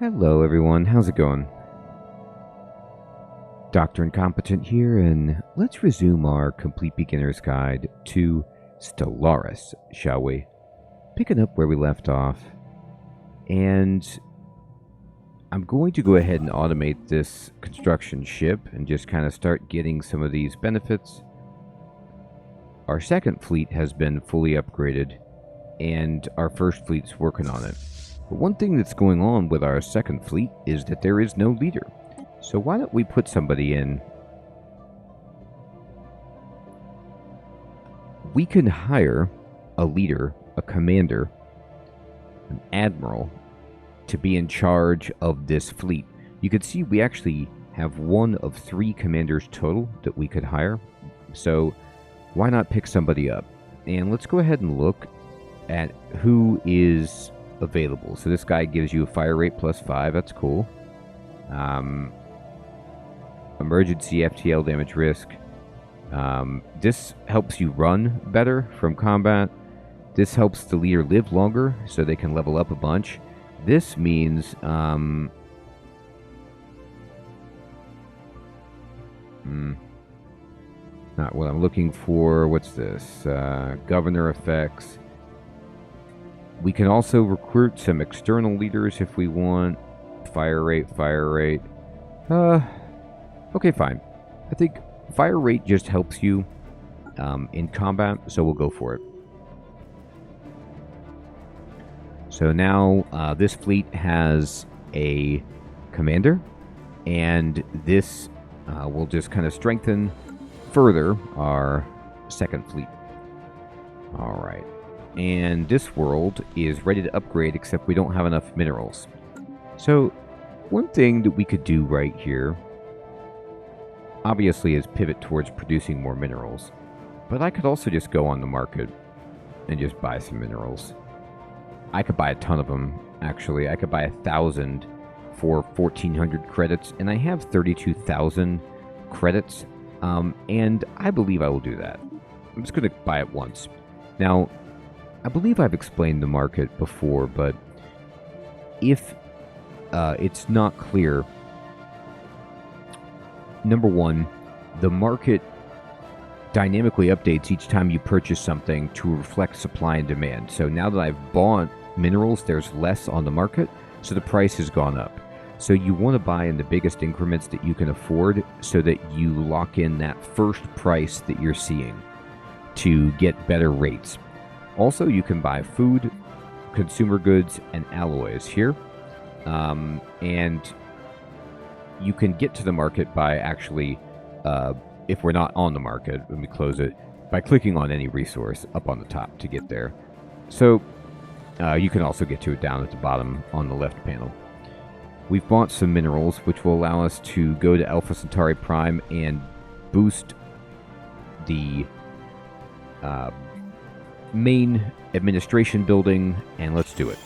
Hello everyone, how's it going? Dr. Incompetent here, and let's resume our complete beginner's guide to Stellaris, shall we? Picking up where we left off, and I'm going to go ahead and automate this construction ship and just kind of start getting some of these benefits. Our second fleet has been fully upgraded, and our first fleet's working on it. But one thing that's going on with our second fleet is that there is no leader. So why don't we put somebody in? We can hire a leader, a commander, an admiral, to be in charge of this fleet. You can see we actually have one of 3 commanders total that we could hire. So why not pick somebody up? And let's go ahead and look at who is available. So this guy gives you a fire rate +5. That's cool. Emergency FTL damage risk. This helps you run better from combat. This helps the leader live longer so they can level up a bunch. This means not what I'm looking for. What's this? Governor effects. We can also recruit some external leaders if we want. Fire rate. Okay, fine. I think fire rate just helps you in combat, so we'll go for it. So now this fleet has a commander, and this will just kind of strengthen further our second fleet. All right. And this world is ready to upgrade, except we don't have enough minerals. So one thing that we could do right here, obviously, is pivot towards producing more minerals. But I could also just go on the market and just buy some minerals. I could buy a ton of them, actually. I could buy 1,000 for 1,400 credits, and I have 32,000 credits, and I believe I will do that. I'm just going to buy it once. Now, I believe I've explained the market before, but if it's not clear, number one, the market dynamically updates each time you purchase something to reflect supply and demand. So now that I've bought minerals, there's less on the market, so the price has gone up. So you want to buy in the biggest increments that you can afford so that you lock in that first price that you're seeing to get better rates. Also, you can buy food, consumer goods, and alloys here. And you can get to the market by actually, if we're not on the market, let me close it, by clicking on any resource up on the top to get there. So you can also get to it down at the bottom on the left panel. We've bought some minerals, which will allow us to go to Alpha Centauri Prime and boost the main administration building, and let's do it.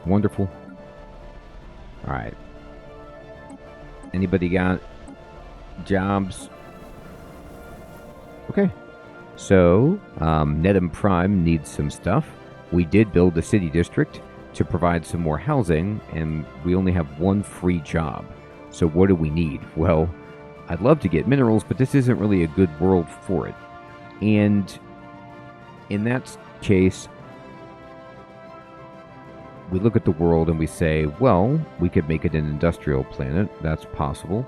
Wonderful. All right. Anybody got jobs? Okay. So, Nedham Prime needs some stuff. We did build a city district to provide some more housing, and we only have 1 free job. So what do we need? Well, I'd love to get minerals, but this isn't really a good world for it. And in that case, we look at the world and we say, well, we could make it an industrial planet. That's possible.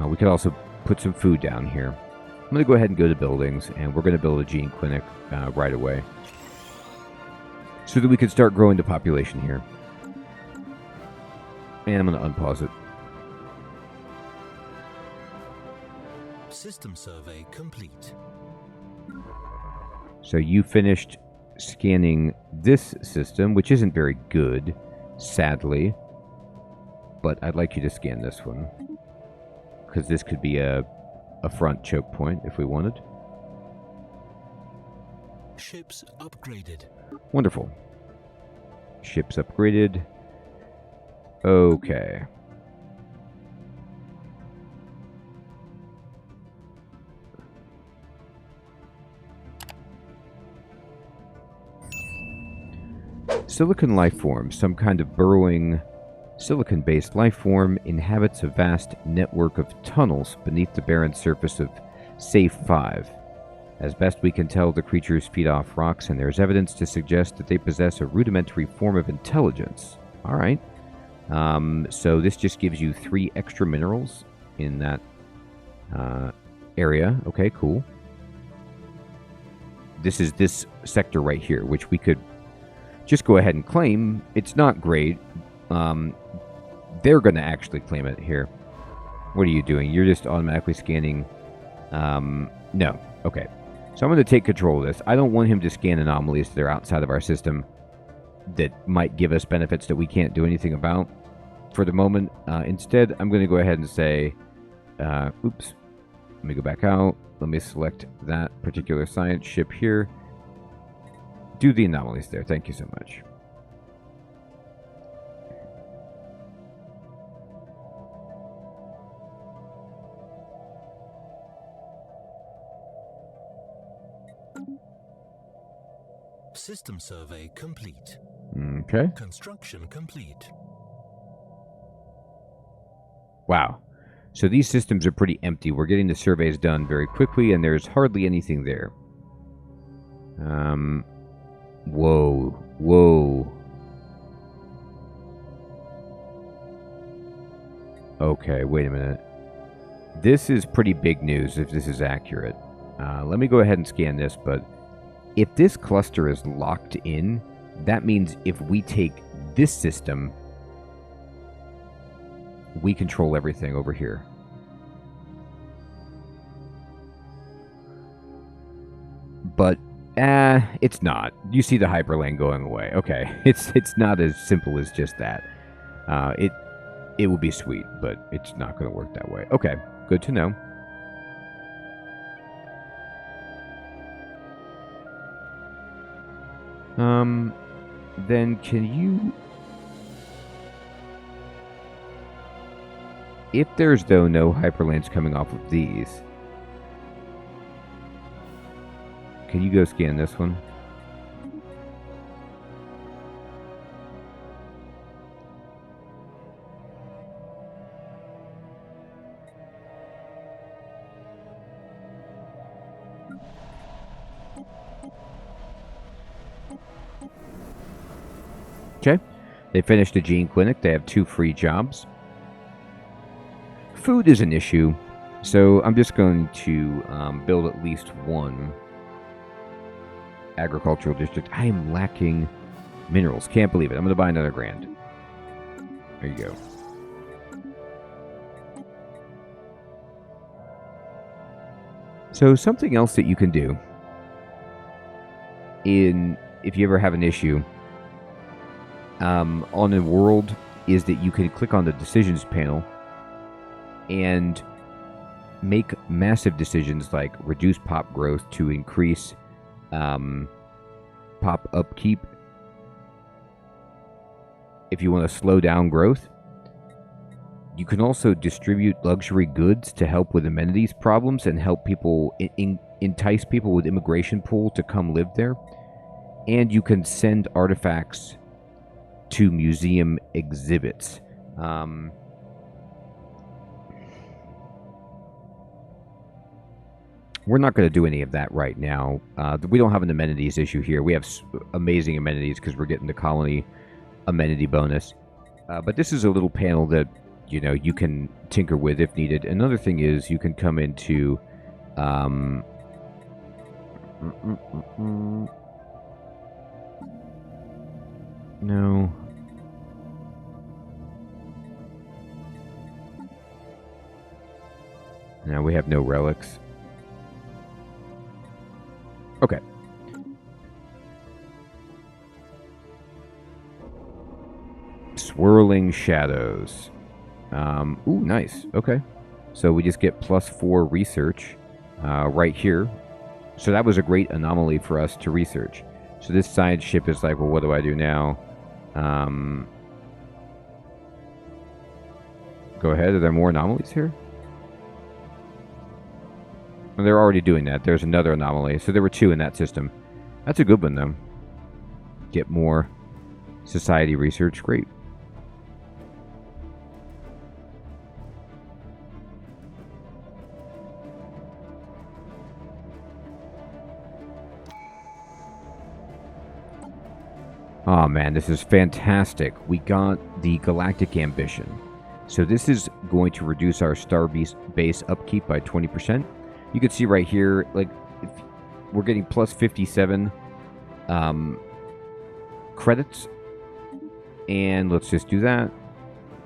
We could also put some food down here. I'm going to go ahead and go to buildings, and we're going to build a gene clinic right away so that we can start growing the population here. And I'm going to unpause it. System survey complete. So you finished scanning this system, which isn't very good, sadly. But I'd like you to scan this one, because this could be a front choke point if we wanted. Ships upgraded. Wonderful. Ships upgraded. Okay. Silicon life form, some kind of burrowing silicon-based life form, inhabits a vast network of tunnels beneath the barren surface of Safe 5. As best we can tell, the creatures feed off rocks, and there's evidence to suggest that they possess a rudimentary form of intelligence. All right. So this just gives you 3 extra minerals in that area. Okay, cool. This is this sector right here, which we could just go ahead and claim. It's not great. They're going to actually claim it here. What are you doing? You're just automatically scanning. No. Okay. So I'm going to take control of this. I don't want him to scan anomalies that are outside of our system that might give us benefits that we can't do anything about for the moment. Instead, I'm going to go ahead and say, oops, let me go back out. Let me select that particular science ship here. Do the anomalies there. Thank you so much. System survey complete. Okay. Construction complete. Wow. So these systems are pretty empty. We're getting the surveys done very quickly, and there's hardly anything there. Whoa. Whoa. Okay, wait a minute. This is pretty big news if this is accurate. Let me go ahead and scan this, but if this cluster is locked in, that means if we take this system, we control everything over here. But, it's not. You see the hyperlane going away. Okay, it's not as simple as just that. It would be sweet, but it's not going to work that way. Okay, good to know. Then can you... If there's, though, no hyperlanes coming off of these, can you go scan this one? Okay. They finished the gene clinic. They have 2 free jobs. Food is an issue, so I'm just going to build at least 1 agricultural district. I am lacking minerals. Can't believe it. I'm going to buy another grand. There you go. So something else that you can do if you ever have an issue on a world is that you can click on the decisions panel and make massive decisions like reduce pop growth to increase pop upkeep. If you want to slow down growth, you can also distribute luxury goods to help with amenities problems and help people entice people with immigration pool to come live there. And you can send artifacts to museum exhibits. We're not going to do any of that right now. We don't have an amenities issue here. We have amazing amenities because we're getting the colony amenity bonus. But this is a little panel that, you can tinker with if needed. Another thing is you can come into... No. No, we have no relics. Okay. Swirling shadows. Ooh, nice. Okay. So we just get +4 research right here. So that was a great anomaly for us to research. So this science ship is like, well, what do I do now? Go ahead. Are there more anomalies here? Well, they're already doing that. There's another anomaly. So there were 2 in that system. That's a good one, though. Get more Society research, great. Oh man, this is fantastic. We got the Galactic Ambition. So this is going to reduce our star base upkeep by 20%. You can see right here, like, if we're getting plus 57 credits. And let's just do that.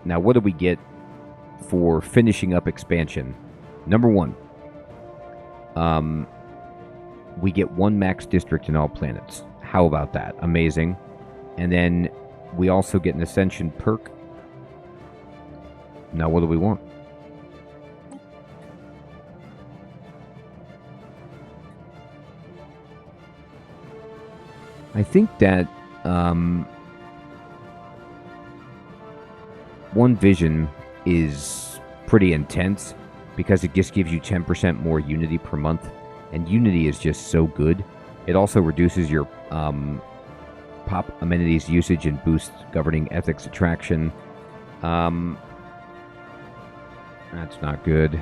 Now, what do we get for finishing up expansion? Number one, we get 1 max district in all planets. How about that? Amazing. And then we also get an Ascension perk. Now, what do we want? I think that one vision is pretty intense because it just gives you 10% more Unity per month. And Unity is just so good. It also reduces your pop amenities usage and boosts governing ethics attraction. That's not good.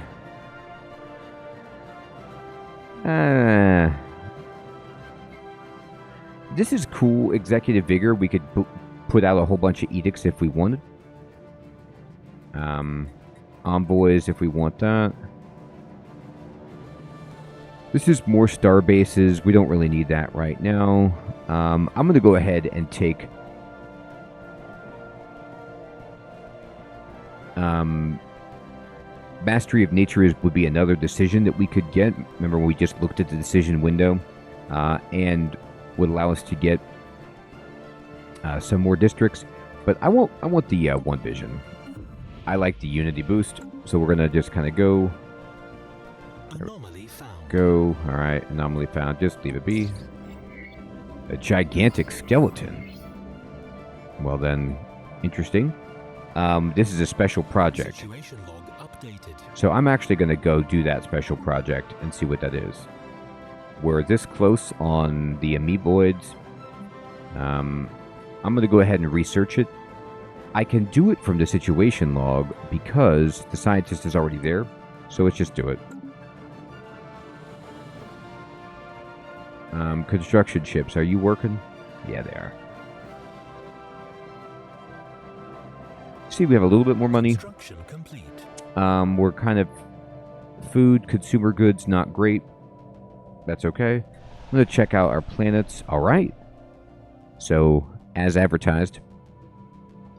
This is cool. Executive Vigor. We could put out a whole bunch of edicts if we wanted. Envoys if we want that. This is more star bases. We don't really need that right now. I'm going to go ahead and take Mastery of Nature would be another decision that we could get. Remember when we just looked at the decision window and would allow us to get some more districts. But I want the one vision. I like the Unity boost, so we're going to just kind of go. Anomaly found. Go. All right, anomaly found. Just leave it be. A gigantic skeleton. Well then, interesting. This is a special project. Situation log updated. So I'm actually going to go do that special project and see what that is. We're this close on the amoeboids. I'm going to go ahead and research it. I can do it from the situation log because the scientist is already there. So let's just do it. Construction ships, are you working? Yeah, they are. See, we have a little bit more money. Construction complete. We're kind of food, consumer goods, not great. That's okay. I'm going to check out our planets. All right. So, as advertised,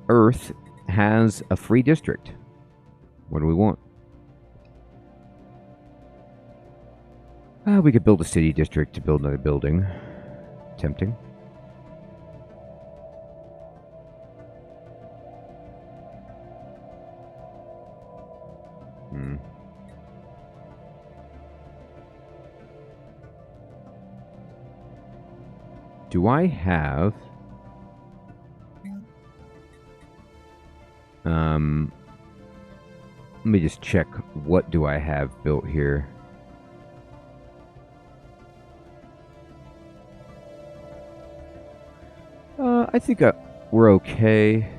Earth has a free district. What do we want? We could build a city district to build another building. Tempting. Do I have... let me just check. What do I have built here? I think we're okay.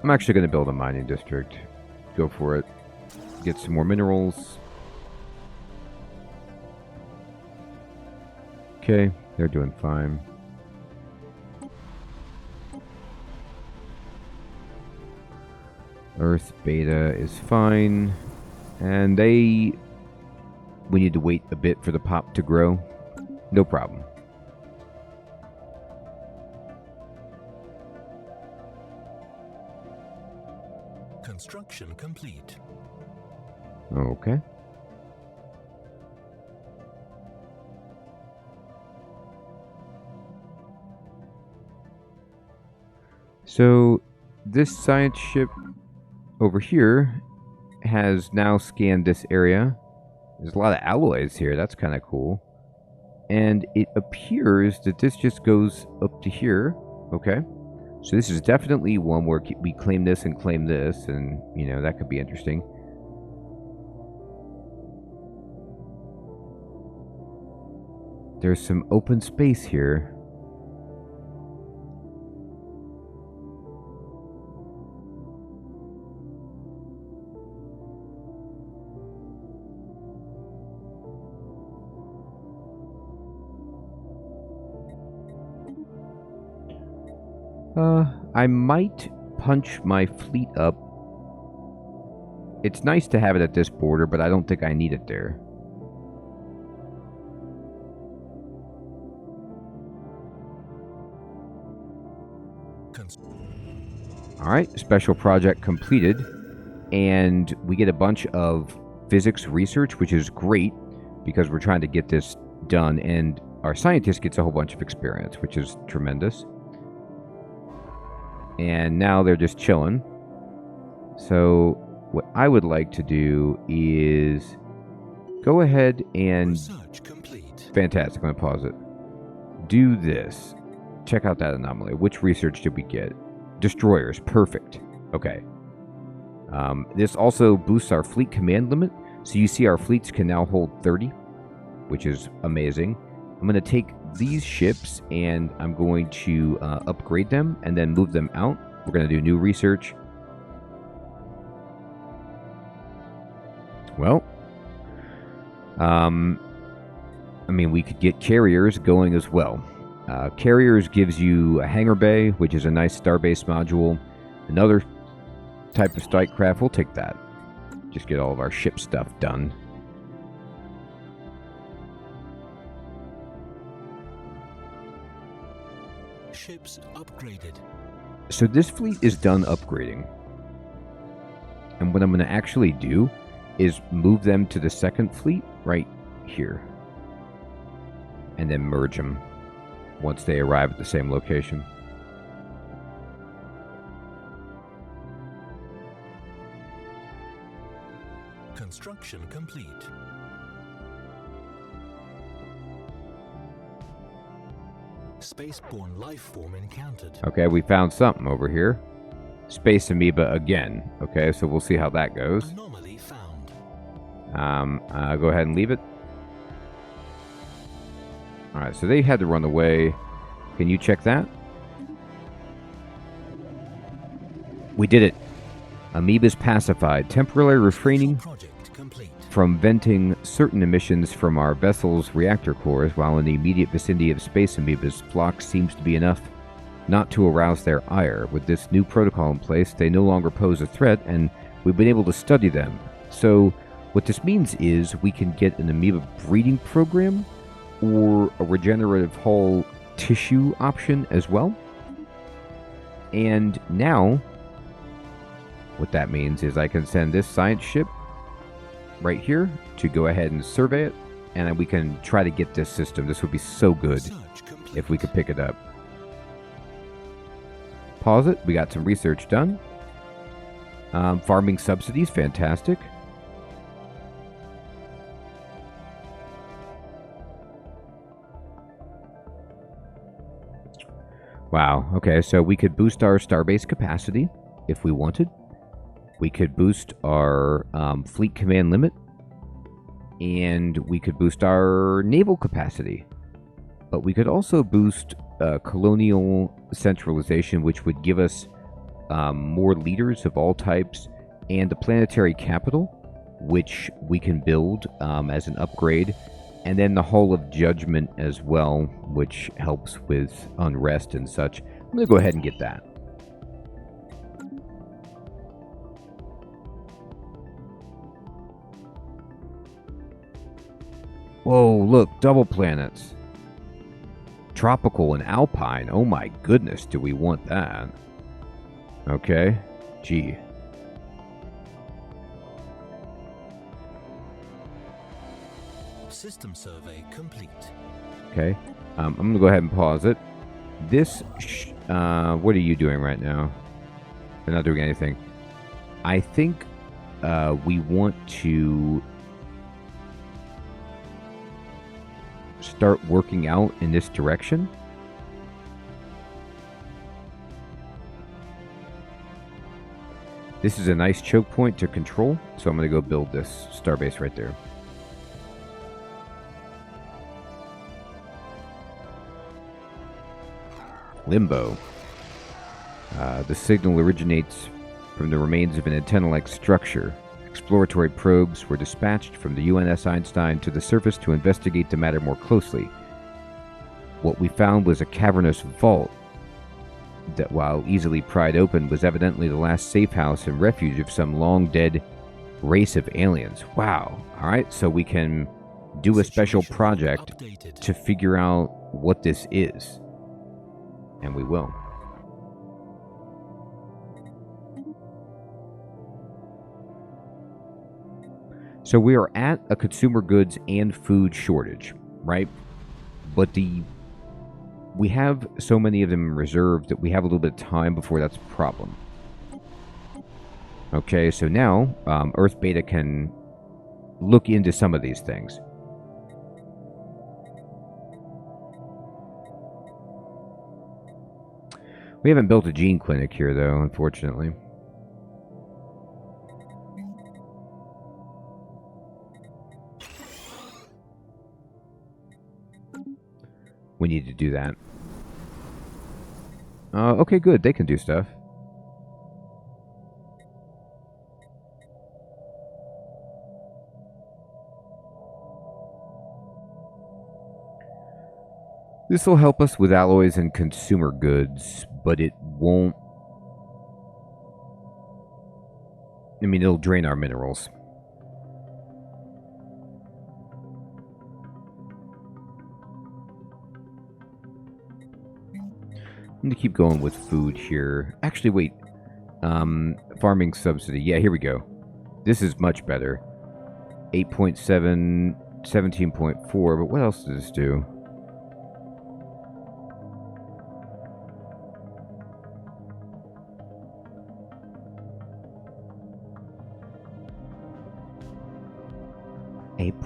I'm actually going to build a mining district. Go for it. Get some more minerals. Okay, they're doing fine. Earth beta is fine. And we need to wait a bit for the pop to grow. No problem. Construction complete. Okay. So this science ship over here has now scanned this area. There's a lot of alloys here. That's kind of cool. And it appears that this just goes up to here. Okay. So this is definitely one where we claim this, and, you know, that could be interesting. There's some open space here. I might punch my fleet up. It's nice to have it at this border, but I don't think I need it there. Alright, special project completed. And we get a bunch of physics research, which is great because we're trying to get this done. And our scientist gets a whole bunch of experience, which is tremendous. And now they're just chilling. So what I would like to do is go ahead and... Research complete. Fantastic. I'm going to pause it. Do this. Check out that anomaly. Which research did we get? Destroyers. Perfect. Okay. This also boosts our fleet command limit. So you see our fleets can now hold 30, which is amazing. I'm going to take these ships and I'm going to upgrade them and then move them out. We're going to do new research. Well, I mean, we could get carriers going as well. Carriers gives you a hangar bay, which is a nice starbase module. Another type of strike craft, we'll take that. Just get all of our ship stuff done. Ships upgraded. So this fleet is done upgrading. And what I'm going to actually do is move them to the second fleet right here. And then merge them once they arrive at the same location. Construction complete. Spaceborne life form encountered. Okay, we found something over here. Space amoeba again. Okay, so we'll see how that goes. Anomaly found. Go ahead and leave it. Alright, so they had to run away. Can you check that? We did it. Amoebas pacified, temporarily refraining Project complete. from venting certain emissions from our vessel's reactor cores, while in the immediate vicinity of space amoebas, flux seems to be enough not to arouse their ire. With this new protocol in place, they no longer pose a threat, and we've been able to study them. So, what this means is we can get an amoeba breeding program or a regenerative hull tissue option as well. And now, what that means is I can send this science ship right here to go ahead and survey it, and we can try to get this system. This would be so good if we could pick it up. Pause it. We got some research done. Farming subsidies, fantastic. Wow, okay, so we could boost our starbase capacity if we wanted. We could boost our fleet command limit. And we could boost our naval capacity. But we could also boost colonial centralization, which would give us more leaders of all types, and a planetary capital, which we can build as an upgrade. And then the Hall of Judgment as well, which helps with unrest and such. I'm going to go ahead and get that. Whoa, look, double planets. Tropical and Alpine. Oh my goodness, do we want that? Okay, gee. System survey complete. Okay, I'm going to go ahead and pause it. This, what are you doing right now? They're not doing anything. I think we want to start working out in this direction. This is a nice choke point to control, so I'm going to go build this starbase right there. Limbo. The signal originates from the remains of an antenna-like structure. Exploratory probes were dispatched from the UNS Einstein to the surface to investigate the matter more closely. What we found was a cavernous vault that, while easily pried open, was evidently the last safe house and refuge of some long-dead race of aliens. Wow. Alright, so we can do a special project to figure out what this is. And we will. So we are at a consumer goods and food shortage, right? But we have so many of them in reserve that we have a little bit of time before that's a problem. Okay, so now Earth Beta can look into some of these things. We haven't built a gene clinic here, though, unfortunately. We need to do that. Okay, good. They can do stuff. This will help us with alloys and consumer goods, but it won't... I mean, it'll drain our minerals. I'm going to keep going with food here. Actually, wait. Farming subsidy. Yeah, here we go. This is much better. 8.7, 17.4, but what else does this do?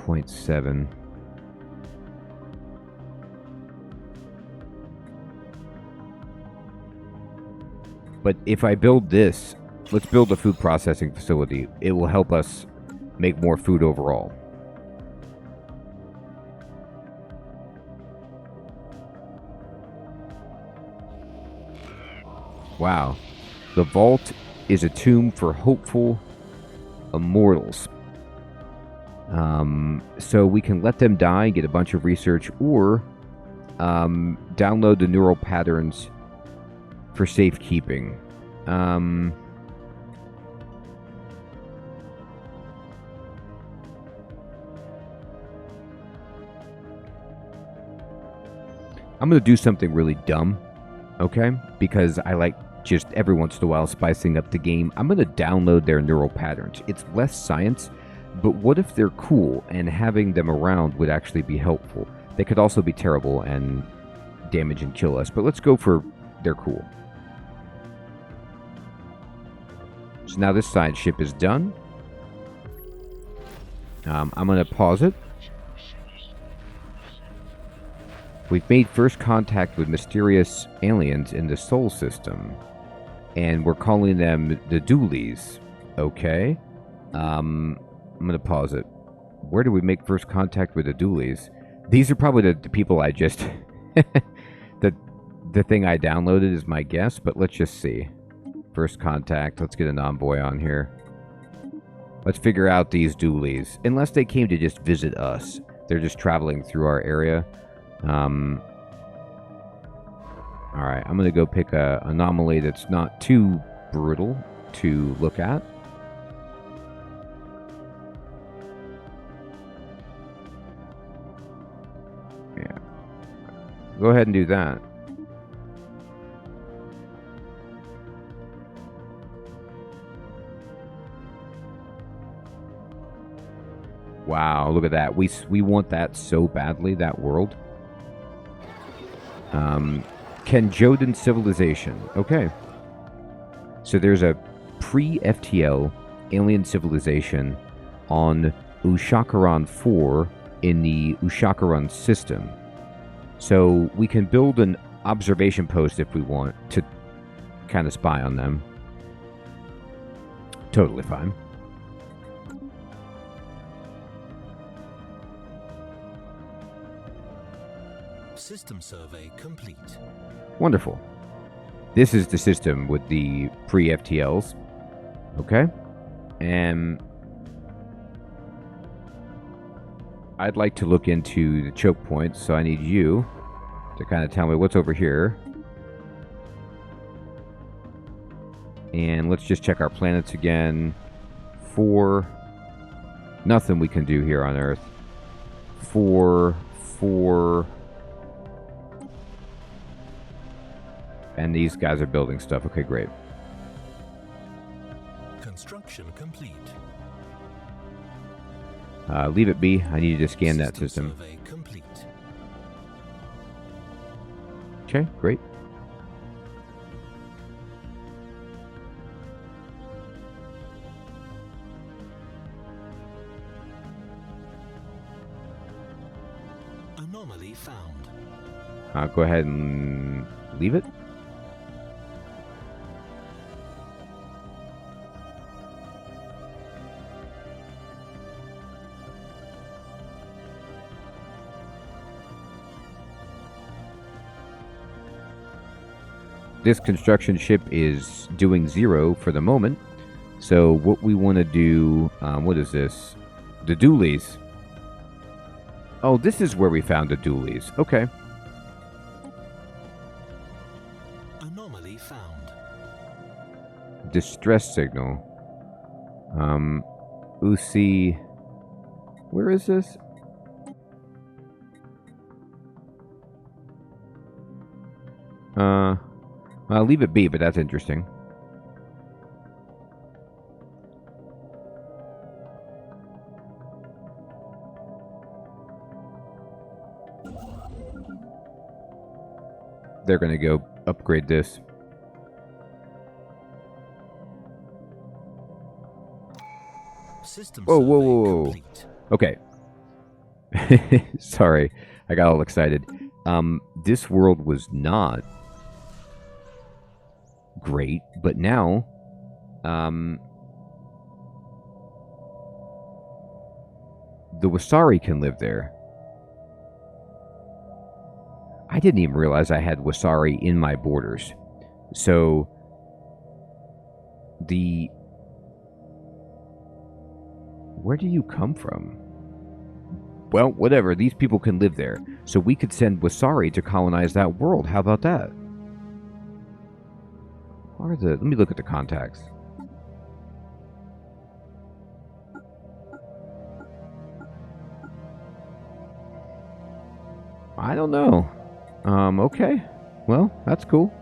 .7. But if I build this, let's build a food processing facility. It will help us make more food overall. Wow. The vault is a tomb for hopeful immortals. So we can let them die, get a bunch of research, or download the neural patterns for safekeeping. I'm going to do something really dumb, okay? Because I like just every once in a while spicing up the game. I'm going to download their neural patterns. It's less science, but what if they're cool and having them around would actually be helpful? They could also be terrible and damage and kill us, but let's go for they're cool. So now this side ship is done. I'm going to pause it. We've made first contact with mysterious aliens in the Sol system, and we're calling them the Doolies. Okay. I'm going to pause it. Where do we make first contact with the Doolies? These are probably the people I just... the thing I downloaded is my guess, but let's just see. First contact. Let's get an envoy on here. Let's figure out these Doolies. Unless they came to just visit us. They're just traveling through our area. Alright, I'm going to go pick a anomaly that's not too brutal to look at. Yeah. Go ahead and do that. Wow, look at that. We want that so badly, that world. Kenjodan civilization. Okay. So there's a pre-FTL alien civilization on Ushakaran 4 in the Ushakaran system. So we can build an observation post if we want to kind of spy on them. Totally fine. System survey complete. Wonderful. This is the system with the pre-FTLs. Okay. And I'd like to look into the choke points, so I need you to kind of tell me what's over here. And let's just check our planets again. 4. Nothing we can do here on Earth. 4, 4. And these guys are building stuff. Okay, great. Construction complete. Leave it be. I needed to scan that system. Survey complete. Okay, great. Anomaly found. Go ahead and leave it. This construction ship is doing 0 for the moment. So what we want to do, what is this? The dualies. Oh, this is where we found the dualies. Okay. Anomaly found. Distress signal. Usi. Where is this? I'll leave it be, but that's interesting. They're going to go upgrade this. System Whoa, whoa, survey whoa, whoa. complete. Okay. Sorry, I got all excited. This world was not great, but now, the Wasari can live there. I didn't even realize I had Wasari in my borders. So, where do you come from? Well, whatever. These people can live there. So we could send Wasari to colonize that world. How about that? Let me look at the contacts. I don't know. Okay. Well, that's cool.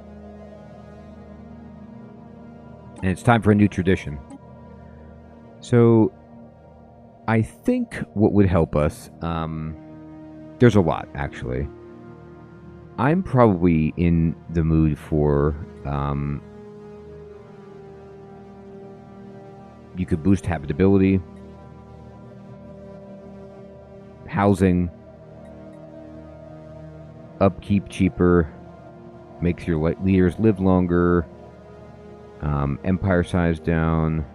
And it's time for a new tradition. So, I think what would help us, there's a lot, actually. I'm probably in the mood for, you could boost habitability, housing, upkeep cheaper, makes your leaders live longer, empire size down,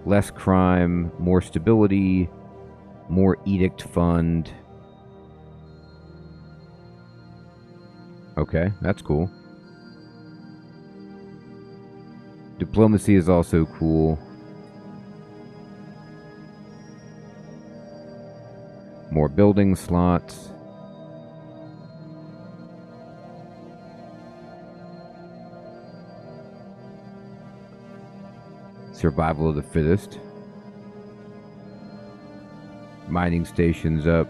less crime, more stability, more edict fund. Okay, that's cool. Diplomacy is also cool. More building slots. Survival of the fittest. Mining stations up.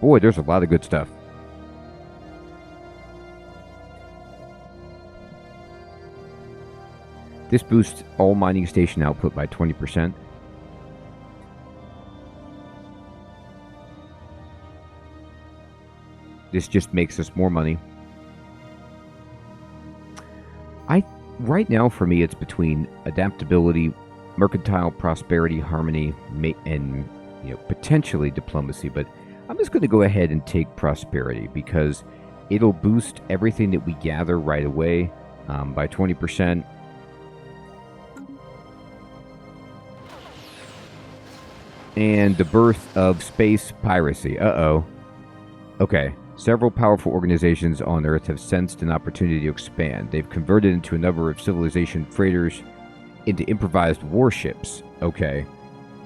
Boy, there's a lot of good stuff. This boosts all mining station output by 20%. This just makes us more money. Right now, for me, it's between adaptability, mercantile prosperity, harmony, and potentially diplomacy. But I'm just going to go ahead and take prosperity because it'll boost everything that we gather right away by 20%. And the birth of space piracy. Uh-oh. Okay, Several powerful organizations on Earth have sensed an opportunity to expand. They've converted into a number of civilization freighters into improvised warships. Okay.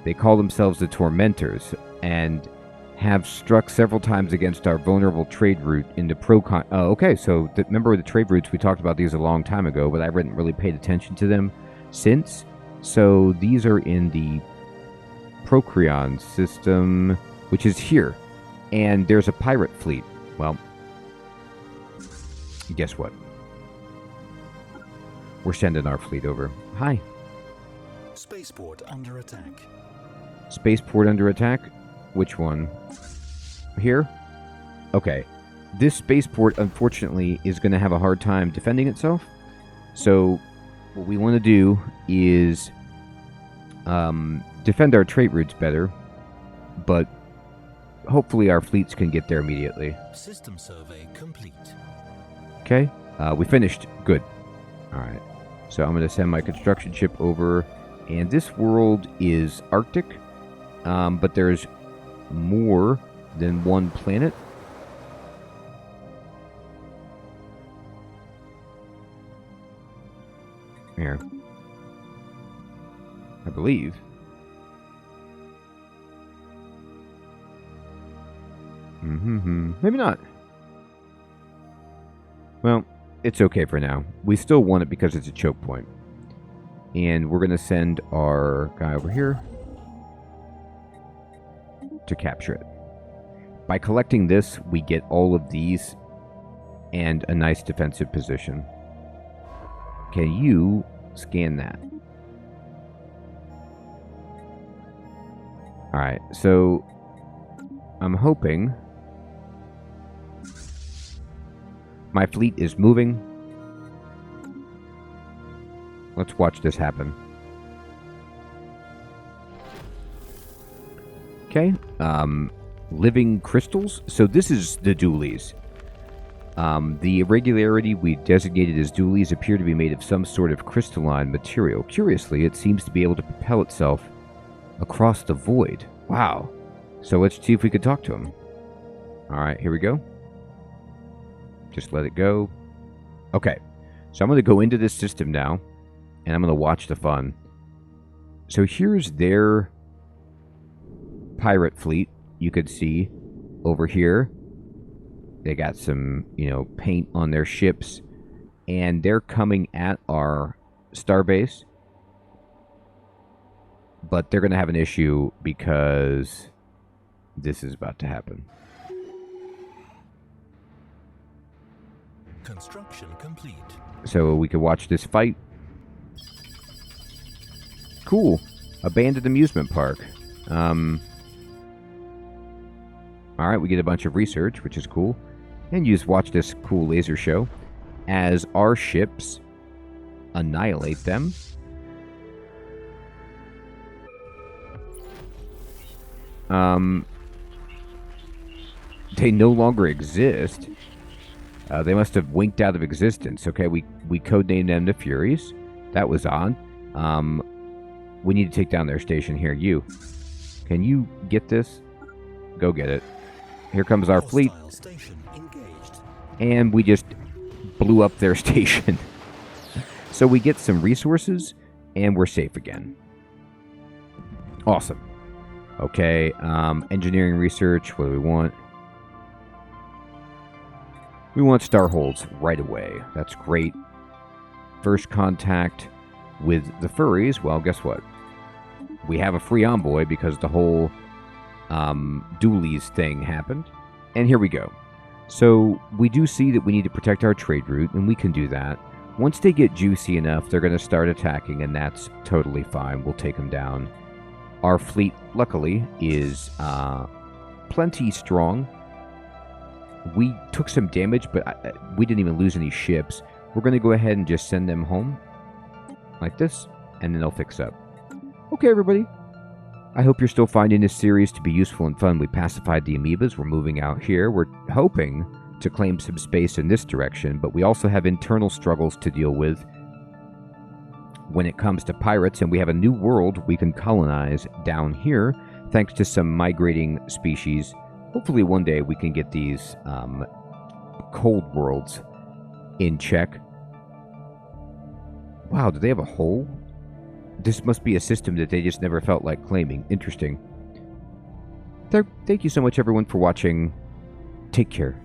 They call themselves the Tormentors and have struck several times against our vulnerable trade route into Procon. Oh, okay. So remember the trade routes? We talked about these a long time ago, but I hadn't really paid attention to them since. So these are in the Procreon system, which is here. And there's a pirate fleet. Well, guess what? We're sending our fleet over. Hi. Spaceport under attack. Spaceport under attack? Which one? Here? Okay. This spaceport, unfortunately, is going to have a hard time defending itself. So, what we want to do is defend our trade routes better, but hopefully our fleets can get there immediately. System survey complete. Okay. We finished. Good. Alright. So I'm going to send my construction ship over. And this world is Arctic. But there's more than one planet. Here. I believe. Maybe not. Well, it's okay for now. We still want it because it's a choke point. And we're going to send our guy over here to capture it. By collecting this, we get all of these and a nice defensive position. Can you scan that? Alright, so I'm hoping my fleet is moving. Let's watch this happen. Okay. Living crystals. So this is the dualies. The irregularity we designated as dualies appear to be made of some sort of crystalline material. Curiously, it seems to be able to propel itself across the void. Wow. So let's see if we could talk to him. Alright, here we go. Just let it go. Okay. So I'm going to go into this system now, and I'm going to watch the fun. So here's their pirate fleet. You could see over here. They got some, paint on their ships. And they're coming at our starbase. But they're going to have an issue because this is about to happen. Construction complete. So we could watch this fight. Cool. Abandoned amusement park. Alright, we get a bunch of research, which is cool. And you just watch this cool laser show as our ships annihilate them. They no longer exist. They must have winked out of existence. Okay, we codenamed them the Furies. That was odd. We need to take down their station here. You. Can you get this? Go get it. Here comes our fleet. And we just blew up their station. So we get some resources, and we're safe again. Awesome. Okay, engineering research. What do we want? We want starholds right away. That's great. First contact with the furries. Well, guess what? We have a free envoy because the whole dualies thing happened. And here we go. So we do see that we need to protect our trade route, and we can do that. Once they get juicy enough, they're going to start attacking, and that's totally fine. We'll take them down. Our fleet, luckily, is plenty strong. We took some damage, but we didn't even lose any ships. We're going to go ahead and just send them home like this, and then they'll fix up. Okay, everybody. I hope you're still finding this series to be useful and fun. We pacified the amoebas. We're moving out here. We're hoping to claim some space in this direction, but we also have internal struggles to deal with when it comes to pirates, and we have a new world we can colonize down here, thanks to some migrating species hopefully one day we can get these cold worlds in check. Wow, do they have a hole? This must be a system that they just never felt like claiming. Interesting. Thank you so much, everyone, for watching. Take care.